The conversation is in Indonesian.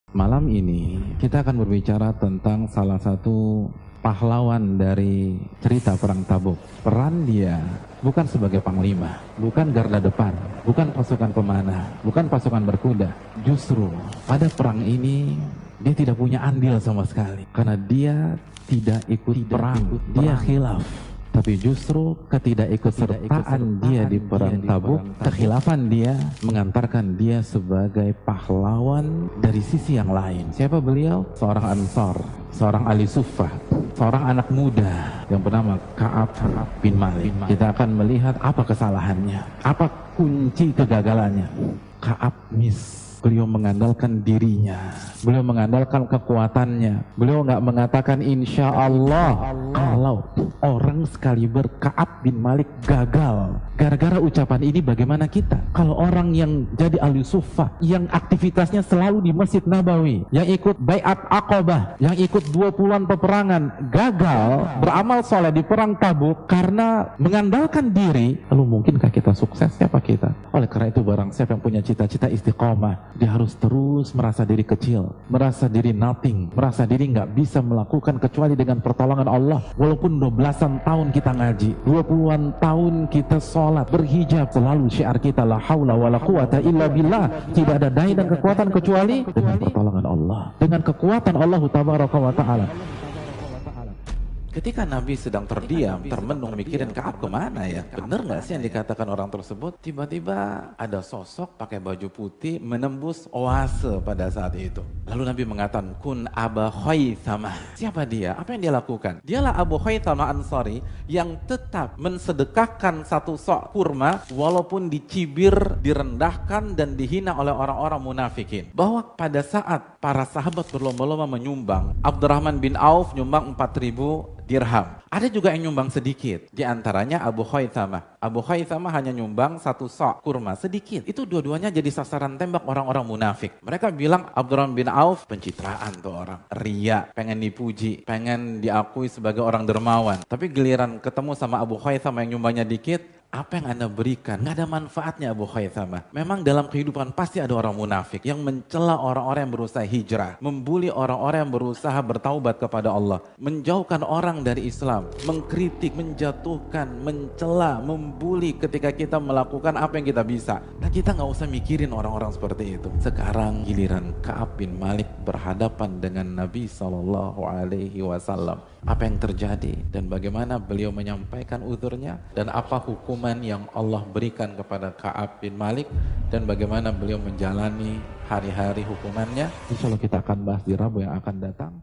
Malam ini kita akan berbicara tentang salah satu pahlawan dari cerita perang Tabuk. Peran dia bukan sebagai panglima, bukan garda depan, bukan pasukan pemanah, bukan pasukan berkuda. Justru pada perang ini dia tidak punya andil sama sekali karena dia tidak ikut perang, dia khilaf. Tapi justru ketidakikutsertaan dia di perang Tabuk, kekhilafan dia mengantarkan dia sebagai pahlawan dari sisi yang lain. Siapa beliau? Seorang Ansar, seorang ahli Suffah, seorang anak muda yang bernama Ka'ab bin Malik. Kita akan melihat apa kesalahannya, apa kunci kegagalannya. Ka'ab beliau mengandalkan dirinya, beliau mengandalkan kekuatannya, beliau nggak mengatakan insya Allah. Kalau orang sekali Ka'ab bin Malik gagal gara-gara ucapan ini, bagaimana kita? Kalau orang yang jadi ahli suffah, yang aktivitasnya selalu di Masjid Nabawi, yang ikut Bai'at Aqabah, yang ikut 20-an peperangan, gagal beramal soleh di perang Tabuk karena mengandalkan diri, lalu mungkinkah kita sukses? Siapa kita? Oleh karena itu, barang siapa yang punya cita-cita istiqomah, dia harus terus merasa diri kecil, merasa diri nothing, merasa diri nggak bisa melakukan kecuali dengan pertolongan Allah. Walaupun 12-an tahun kita ngaji, 20-an tahun kita sholat, berhijab, selalu syiar kita la haula wala quwata illa billah, tidak ada daya dan kekuatan kecuali dengan pertolongan Allah, dengan kekuatan Allah tabaraka wa ta'ala. Ketika Nabi sedang terdiam, termenung, mikirin Ka'ab kemana ya? Bener gak sih yang dikatakan orang tersebut? Tiba-tiba ada sosok pakai baju putih menembus oase pada saat itu. Lalu Nabi mengatakan, Kun Aba Khaythamah. Siapa dia? Apa yang dia lakukan? Dialah Abu Khaythamah Ansari yang tetap mensedekahkan satu sok kurma walaupun dicibir, direndahkan dan dihina oleh orang-orang munafikin. Bahwa pada saat para sahabat berlomba-lomba menyumbang, Abdurrahman bin Auf nyumbang 4.000 dirham. Ada juga yang nyumbang sedikit. Di antaranya Abu Khaythamah. Abu Khaythamah hanya nyumbang satu sok kurma sedikit. Itu dua-duanya jadi sasaran tembak orang-orang munafik. Mereka bilang Abdurrahman bin Auf pencitraan tuh orang. Ria, pengen dipuji, pengen diakui sebagai orang dermawan. Tapi giliran ketemu sama Abu Khaythamah yang nyumbangnya dikit, apa yang Anda berikan? Nggak ada manfaatnya Abu Khaythamah. Memang dalam kehidupan pasti ada orang munafik yang mencela orang-orang yang berusaha hijrah, membuli orang-orang yang berusaha bertaubat kepada Allah, menjauhkan orang dari Islam, mengkritik, menjatuhkan, mencela, membuli ketika kita melakukan apa yang kita bisa. Nah, kita nggak usah mikirin orang-orang seperti itu. Sekarang giliran Ka'ab bin Malik berhadapan dengan Nabi SAW. Apa yang terjadi dan bagaimana beliau menyampaikan uzurnya dan apa hukuman yang Allah berikan kepada Ka'ab bin Malik dan bagaimana beliau menjalani hari-hari hukumannya. Insya Allah kita akan bahas di Rabu yang akan datang.